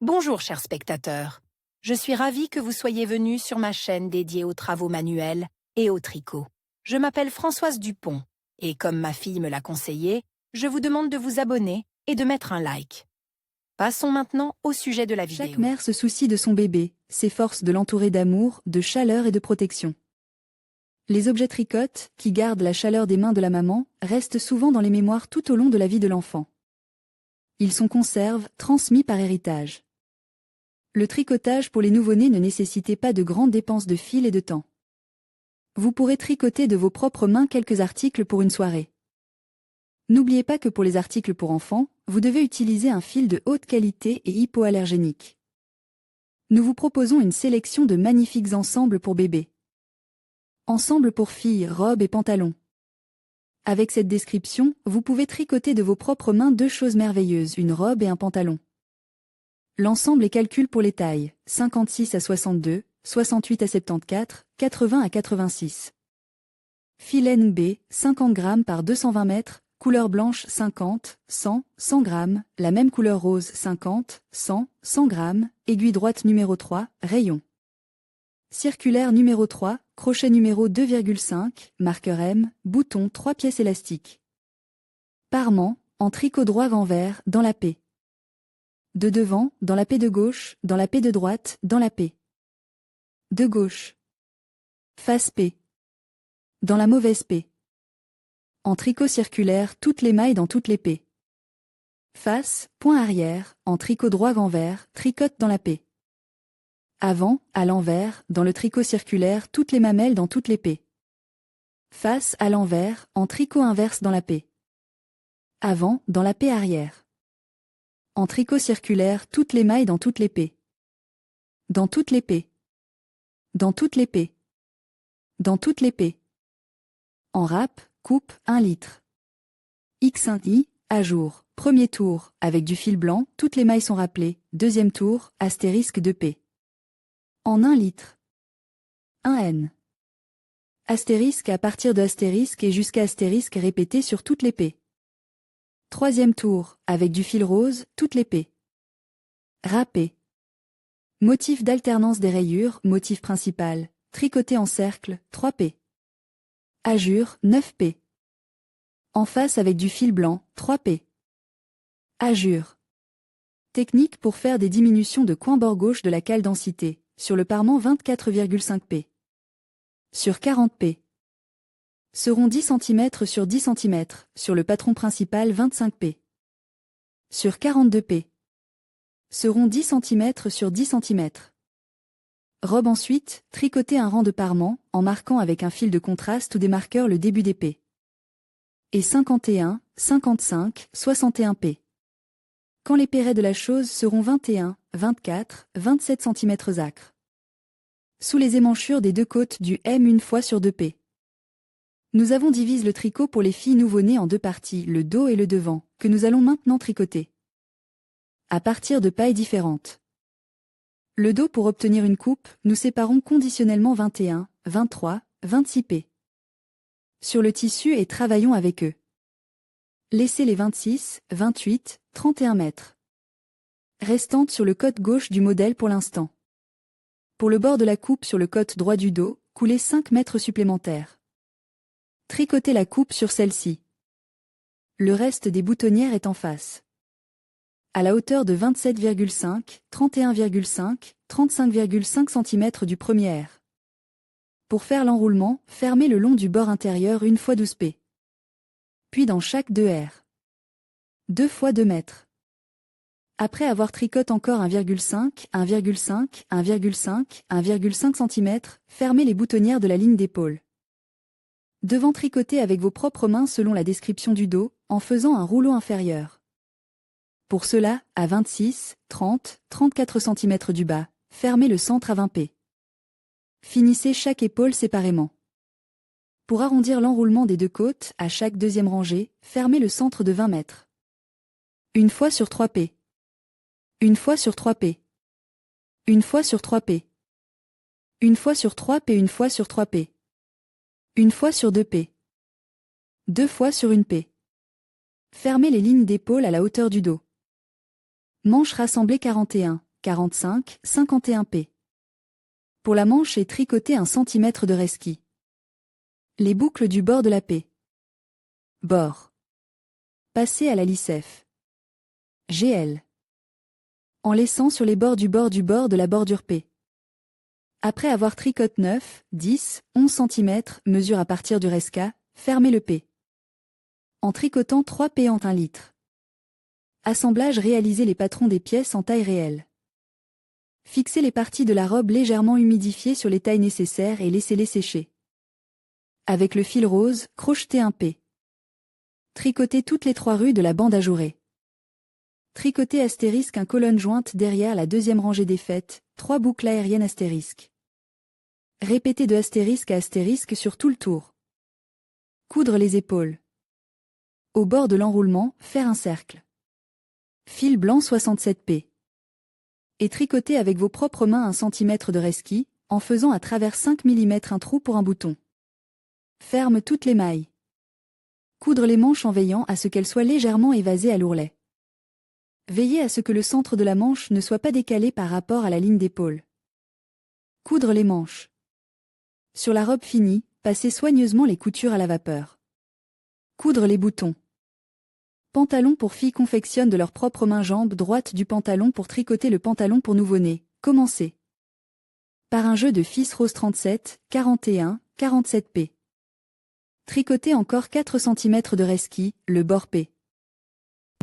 Bonjour chers spectateurs, je suis ravie que vous soyez venus sur ma chaîne dédiée aux travaux manuels et au tricot. Je m'appelle Françoise Dupont et comme ma fille me l'a conseillé, je vous demande de vous abonner et de mettre un like. Passons maintenant au sujet de la vidéo. Chaque mère se soucie de son bébé, s'efforce de l'entourer d'amour, de chaleur et de protection. Les objets tricotes, qui gardent la chaleur des mains de la maman, restent souvent dans les mémoires tout au long de la vie de l'enfant. Ils sont conserves, transmis par héritage. Le tricotage pour les nouveau-nés ne nécessitait pas de grandes dépenses de fil et de temps. Vous pourrez tricoter de vos propres mains quelques articles pour une soirée. N'oubliez pas que pour les articles pour enfants, vous devez utiliser un fil de haute qualité et hypoallergénique. Nous vous proposons une sélection de magnifiques ensembles pour bébés. Ensemble pour filles, robes et pantalons. Avec cette description, vous pouvez tricoter de vos propres mains deux choses merveilleuses, une robe et un pantalon. L'ensemble est calcul pour les tailles, 56 à 62, 68 à 74, 80 à 86. Fil NB, 50 g par 220 mètres, couleur blanche 50, 100, 100 g, la même couleur rose 50, 100, 100 g, aiguille droite numéro 3, rayon. Circulaire numéro 3, crochet numéro 2,5, marqueur M, bouton 3 pièces élastiques. Parement, en tricot droit envers, dans la paix. De devant, dans la paix de gauche, dans la paix de droite, dans la paix. De gauche. Face P. Dans la mauvaise paix. En tricot circulaire, toutes les mailles dans toutes les paix. Face, point arrière, en tricot droit envers, tricote dans la paix. Avant, à l'envers, dans le tricot circulaire, toutes les mamelles dans toutes les paix. Face, à l'envers, en tricot inverse dans la paix. Avant, dans la paix arrière. En tricot circulaire, toutes les mailles dans toutes les paix. Dans toutes les paix. Dans toutes les paix. Dans toutes les paix. En râpe, coupe, 1 litre. X1I, à jour. Premier tour, avec du fil blanc, toutes les mailles sont rappelées. Deuxième tour, astérisque 2P. En 1 litre. 1N. Astérisque à partir de astérisque et jusqu'à astérisque répété sur toutes les P. Troisième tour, avec du fil rose, toutes les P. Râpé. Motif d'alternance des rayures, motif principal, tricoté en cercle, 3P. Ajure, 9P. En face avec du fil blanc, 3P. Ajure. Technique pour faire des diminutions de coin bord gauche de la cale densité, sur le parement 24,5P. Sur 40P. Seront 10 cm sur 10 cm, sur le patron principal 25P. Sur 42P. Seront 10 cm sur 10 cm. Robe ensuite, tricoter un rang de parement, en marquant avec un fil de contraste ou des marqueurs le début des P. Et 51, 55, 61P. Quand les pérets de la chose seront 21, 24, 27 cm acres. Sous les émanchures des deux côtes du M une fois sur 2P. Nous avons divisé le tricot pour les filles nouveau-nées en deux parties, le dos et le devant, que nous allons maintenant tricoter. À partir de pailles différentes. Le dos pour obtenir une coupe, nous séparons conditionnellement 21, 23, 26P. Sur le tissu et travaillons avec eux. Laissez les 26, 28, 31 mètres. Restantes sur le côté gauche du modèle pour l'instant. Pour le bord de la coupe sur le côté droit du dos, coulez 5 mètres supplémentaires. Tricotez la coupe sur celle-ci. Le reste des boutonnières est en face. À la hauteur de 27,5, 31,5, 35,5 cm du premier R. Pour faire l'enroulement, fermez le long du bord intérieur une fois 12P. Puis dans chaque 2R. 2 fois 2 mètres. Après avoir tricoté encore 1,5, 1,5, 1,5, 1,5 cm, fermez les boutonnières de la ligne d'épaule. Devant tricoter avec vos propres mains selon la description du dos, en faisant un rouleau inférieur. Pour cela, à 26, 30, 34 cm du bas, fermez le centre à 20P. Finissez chaque épaule séparément. Pour arrondir l'enroulement des deux côtes, à chaque deuxième rangée, fermez le centre de 20 mètres. Une fois sur 3P. Une fois sur 3P. Une fois sur 3P. Une fois sur 3P. Une fois sur 3P. Une fois sur 2P. 2 fois sur 1P. Fermez les lignes d'épaule à la hauteur du dos. Manches rassemblées 41, 45, 51 p. Pour la manche et tricoter 1 cm de resquis. Les boucles du bord de la P. Bord. Passer à la lissef. GL. En laissant sur les bords du bord de la bordure P. Après avoir tricoté 9, 10, 11 cm, mesure à partir du resca, fermez le P. En tricotant 3 P en 1 litre. Assemblage, réalisez les patrons des pièces en taille réelle. Fixez les parties de la robe légèrement humidifiées sur les tailles nécessaires et laissez-les sécher. Avec le fil rose, crochetez un P. Tricotez toutes les 3 rues de la bande ajourée. Tricotez astérisque un colonne jointe derrière la deuxième rangée des fêtes, 3 boucles aériennes astérisque. Répétez de astérisque à astérisque sur tout le tour. Coudre les épaules. Au bord de l'enroulement, faire un cercle. Fil blanc 67 p. Et tricotez avec vos propres mains 1 cm de resquis, en faisant à travers 5 mm un trou pour un bouton. Ferme toutes les mailles. Coudre les manches en veillant à ce qu'elles soient légèrement évasées à l'ourlet. Veillez à ce que le centre de la manche ne soit pas décalé par rapport à la ligne d'épaule. Coudre les manches. Sur la robe finie, passez soigneusement les coutures à la vapeur. Coudre les boutons. Pantalon pour filles confectionnent de leur propre main jambe droite du pantalon pour tricoter le pantalon pour nouveau-né. Commencez. Par un jeu de fils rose 37, 41, 47 p. Tricotez encore 4 cm de resquis, le bord P.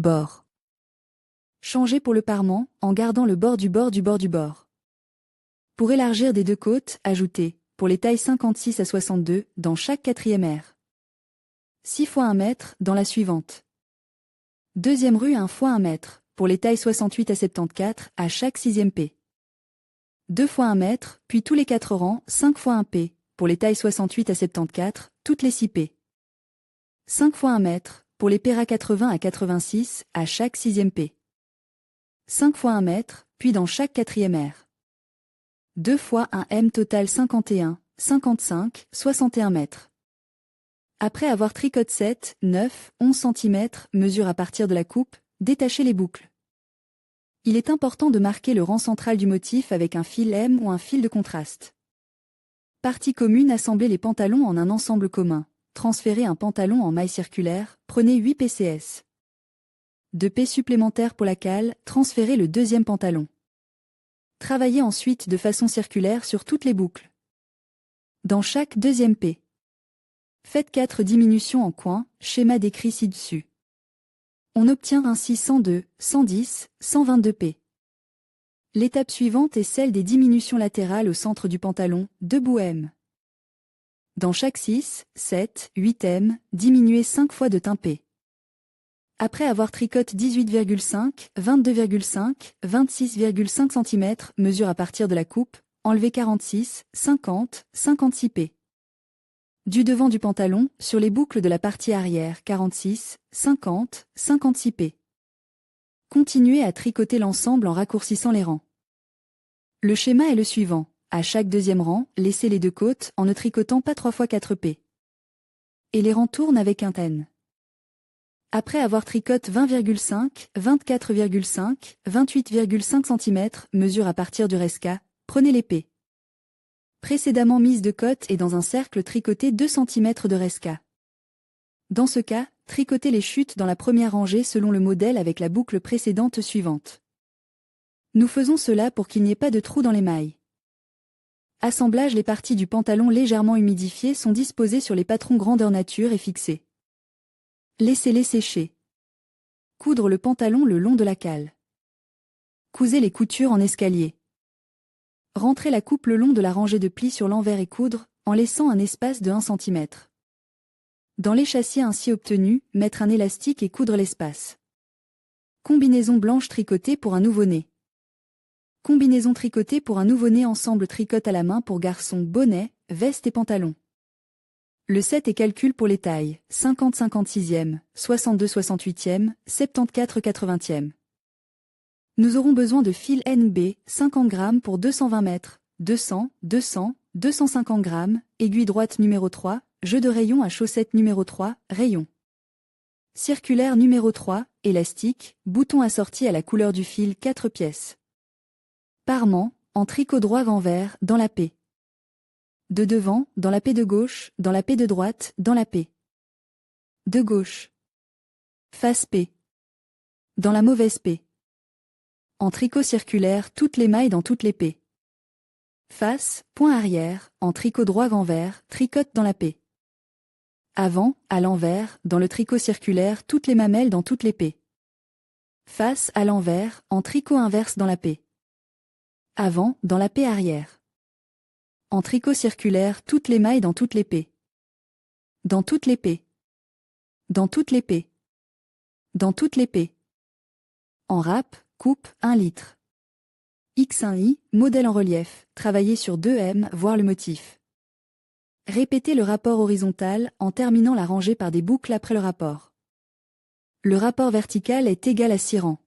Bord. Changez pour le parement, en gardant le bord du bord du bord du bord. Pour élargir des deux côtes, ajoutez, pour les tailles 56 à 62, dans chaque 4e R. 6 x 1 mètre, dans la suivante. Deuxième rue 1 x 1 mètre, pour les tailles 68 à 74, à chaque 6e P. 2 x 1 mètre, puis tous les 4 rangs, 5 x 1 P, pour les tailles 68 à 74, toutes les 6 P. 5 x 1 mètre, pour les péras 80 à 86, à chaque 6e P. 5 x 1 mètre, puis dans chaque 4e R. 2 x 1 M total 51, 55, 61 mètres. Après avoir tricoté 7, 9, 11 cm, mesure à partir de la coupe, détachez les boucles. Il est important de marquer le rang central du motif avec un fil M ou un fil de contraste. Partie commune, assemblez les pantalons en un ensemble commun. Transférez un pantalon en maille circulaire, prenez 8 PCS. 2 P supplémentaires pour la cale, transférez le deuxième pantalon. Travaillez ensuite de façon circulaire sur toutes les boucles. Dans chaque deuxième P. Faites 4 diminutions en coin, schéma décrit ci-dessus. On obtient ainsi 102, 110, 122 P. L'étape suivante est celle des diminutions latérales au centre du pantalon, 2 bouts M. Dans chaque 6, 7, 8 M, diminuez 5 fois de teint P. Après avoir tricoté 18,5, 22,5, 26,5 cm, mesure à partir de la coupe, enlevez 46, 50, 56 P. Du devant du pantalon, sur les boucles de la partie arrière, 46, 50, 56 P. Continuez à tricoter l'ensemble en raccourcissant les rangs. Le schéma est le suivant. À chaque deuxième rang, laissez les deux côtes en ne tricotant pas 3 x 4 P. Et les rangs tournent avec un N. Après avoir tricoté 20,5, 24,5, 28,5 cm, mesure à partir du resca, prenez les P. Précédemment mise de cote et dans un cercle tricotez 2 cm de resca. Dans ce cas, tricotez les chutes dans la première rangée selon le modèle avec la boucle précédente suivante. Nous faisons cela pour qu'il n'y ait pas de trou dans les mailles. Assemblage. Les parties du pantalon légèrement humidifiées sont disposées sur les patrons grandeur nature et fixées. Laissez-les sécher. Coudre le pantalon le long de la cale. Cousez les coutures en escalier. Rentrez la coupe le long de la rangée de plis sur l'envers et coudre, en laissant un espace de 1 cm. Dans l'échassier ainsi obtenu, mettre un élastique et coudre l'espace. Combinaison blanche tricotée pour un nouveau-né. Combinaison tricotée pour un nouveau-né. Ensemble tricote à la main pour garçon, bonnet, veste et pantalon. Le set et calcul pour les tailles, 50 56e, 62 68e, 74 80e. Nous aurons besoin de fil NB, 50 g pour 220 mètres, 200, 200, 250 g, aiguille droite numéro 3, jeu de rayon à chaussette numéro 3, rayon. Circulaire numéro 3, élastique, bouton assorti à la couleur du fil 4 pièces. Parement, en tricot droit envers, dans la paix. De devant, dans la paix de gauche, dans la paix de droite, dans la paix. De gauche. Face paix. Dans la mauvaise paix. En tricot circulaire, toutes les mailles dans toutes les paix. Face, point arrière, en tricot droit envers, tricote dans la paix. Avant, à l'envers, dans le tricot circulaire, toutes les mamelles dans toutes les paix. Face, à l'envers, en tricot inverse dans la paix. Avant, dans la paix arrière. En tricot circulaire, toutes les mailles dans toutes les paix. Dans toutes les paix. Dans toutes les paix. Dans toutes les paix. En râpe, coupe, 1 litre. X1i, modèle en relief, travaillé sur 2M, voir le motif. Répétez le rapport horizontal en terminant la rangée par des boucles après le rapport. Le rapport vertical est égal à 6 rangs.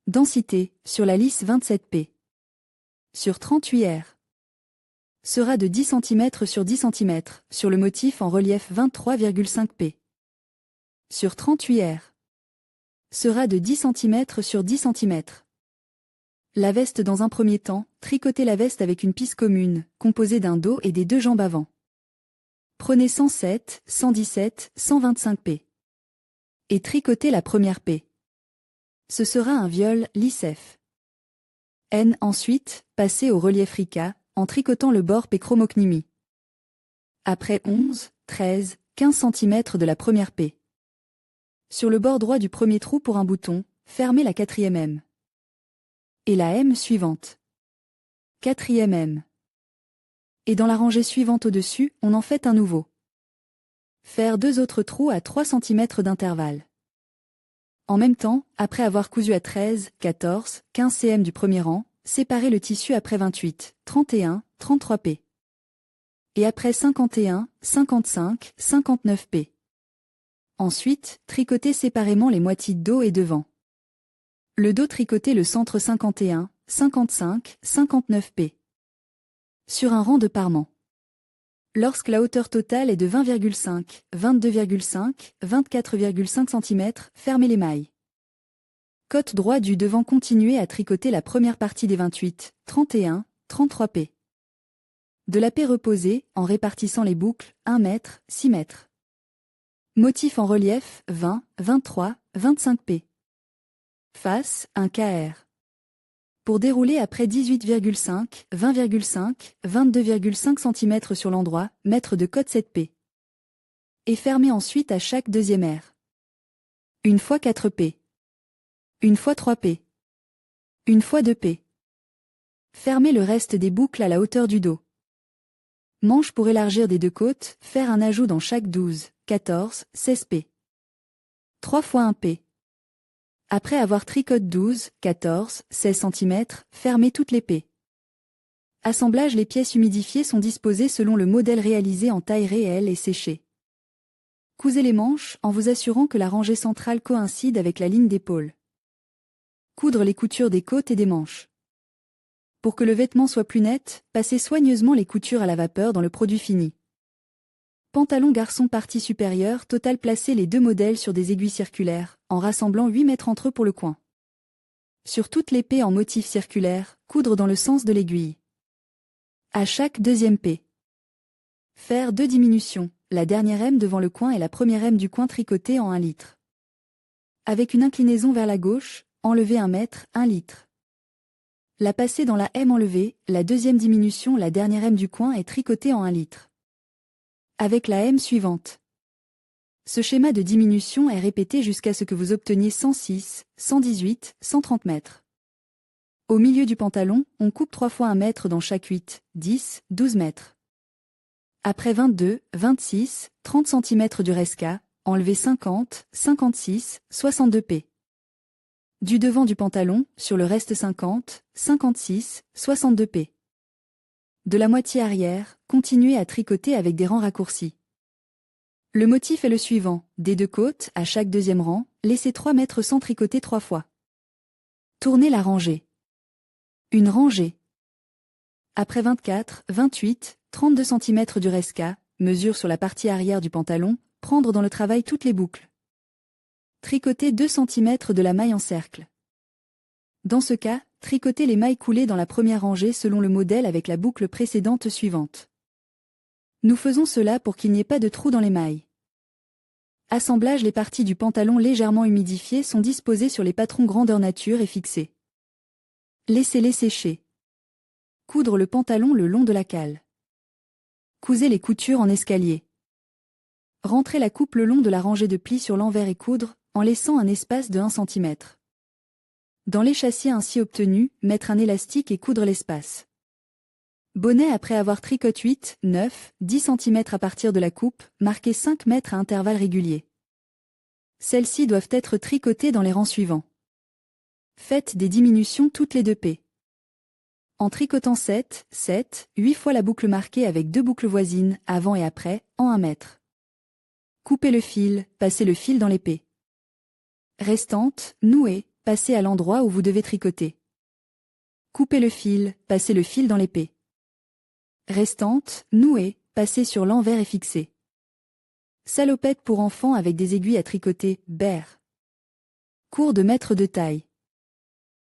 Densité, sur la lisse 27P. Sur 38R. Sera de 10 cm sur 10 cm, sur le motif en relief 23,5P. Sur 38R. Sera de 10 cm sur 10 cm. La veste dans un premier temps, tricotez la veste avec une pisse commune, composée d'un dos et des 2 jambes avant. Prenez 107, 117, 125P. Et tricotez la première P. Ce sera un viol lisse-F. N ensuite, passez au relief Rica, en tricotant le bord P chromocnimi. Après 11, 13, 15 cm de la première P. Sur le bord droit du premier trou pour un bouton, fermez la 4e M. Et la M suivante. 4e M. Et dans la rangée suivante au-dessus, on en fait un nouveau. Faire 2 autres trous à 3 cm d'intervalle. En même temps, après avoir cousu à 13, 14, 15 cm du premier rang, séparez le tissu après 28, 31, 33P. Et après 51, 55, 59P. Ensuite, tricotez séparément les moitiés dos et devant. Le dos tricotez le centre 51, 55, 59P. Sur un rang de parement. Lorsque la hauteur totale est de 20,5, 22,5, 24,5 cm, fermez les mailles. Côte droit du devant, continuez à tricoter la première partie des 28, 31, 33P. De la paix reposée, en répartissant les boucles, 1 mètre, 6 mètres. Motif en relief, 20, 23, 25P. Face, 1 kr. Pour dérouler après 18,5, 20,5, 22,5 cm sur l'endroit, mettre de côte 7P. Et fermer ensuite à chaque deuxième R. Une fois 4P. Une fois 3P. Une fois 2P. Fermez le reste des boucles à la hauteur du dos. Manche pour élargir des 2 côtes, faire un ajout dans chaque 12, 14, 16P. 3 fois 1P. Après avoir tricoté 12, 14, 16 cm, fermez toutes les P. Assemblage. Les pièces humidifiées sont disposées selon le modèle réalisé en taille réelle et séchée. Cousez les manches en vous assurant que la rangée centrale coïncide avec la ligne d'épaule. Coudre les coutures des côtes et des manches. Pour que le vêtement soit plus net, passez soigneusement les coutures à la vapeur dans le produit fini. Pantalon garçon partie supérieure totale. Placez les 2 modèles sur des aiguilles circulaires, en rassemblant 8 mètres entre eux pour le coin. Sur toute l'épée en motif circulaire, coudre dans le sens de l'aiguille. À chaque deuxième P. Faire 2 diminutions, la dernière M devant le coin et la première M du coin tricotée en 1 litre. Avec une inclinaison vers la gauche, enlevez 1 mètre, 1 litre. La passer dans la M enlevée, la deuxième diminution, la dernière M du coin est tricotée en 1 litre. Avec la M suivante. Ce schéma de diminution est répété jusqu'à ce que vous obteniez 106, 118, 130 mètres. Au milieu du pantalon, on coupe 3 fois 1 mètre dans chaque 8, 10, 12 mètres. Après 22, 26, 30 cm du resca, enlevez 50, 56, 62P. Du devant du pantalon, sur le reste 50, 56, 62P. De la moitié arrière, continuez à tricoter avec des rangs raccourcis. Le motif est le suivant, des 2 côtes, à chaque deuxième rang, laissez 3 mètres sans tricoter 3 fois. Tournez la rangée. Une rangée. Après 24, 28, 32 cm du resca, mesure sur la partie arrière du pantalon, prendre dans le travail toutes les boucles. Tricoter 2 cm de la maille en cercle. Dans ce cas, Tricotez les mailles coulées dans la première rangée selon le modèle avec la boucle précédente suivante. Nous faisons cela pour qu'il n'y ait pas de trou dans les mailles. Assemblage. Les parties du pantalon légèrement humidifiées sont disposées sur les patrons grandeur nature et fixées. Laissez-les sécher. Coudre le pantalon le long de la cale. Cousez les coutures en escalier. Rentrez la coupe le long de la rangée de plis sur l'envers et coudre, en laissant un espace de 1 cm. Dans l'échassier ainsi obtenu, mettre un élastique et coudre l'espace. Bonnet. Après avoir tricoté 8, 9, 10 cm à partir de la coupe, marquez 5 mètres à intervalles réguliers. Celles-ci doivent être tricotées dans les rangs suivants. Faites des diminutions toutes les 2 p. En tricotant 7, 8 fois la boucle marquée avec 2 boucles voisines, avant et après, en 1 mètre. Coupez le fil, passez le fil dans les p. Restantes, nouez, passez à l'endroit où vous devez tricoter. Coupez le fil, passez le fil dans les p. Restantes, nouées, passez sur l'envers et fixez. Salopette pour enfants avec des aiguilles à tricoter, Bear. Cours de mètre de taille.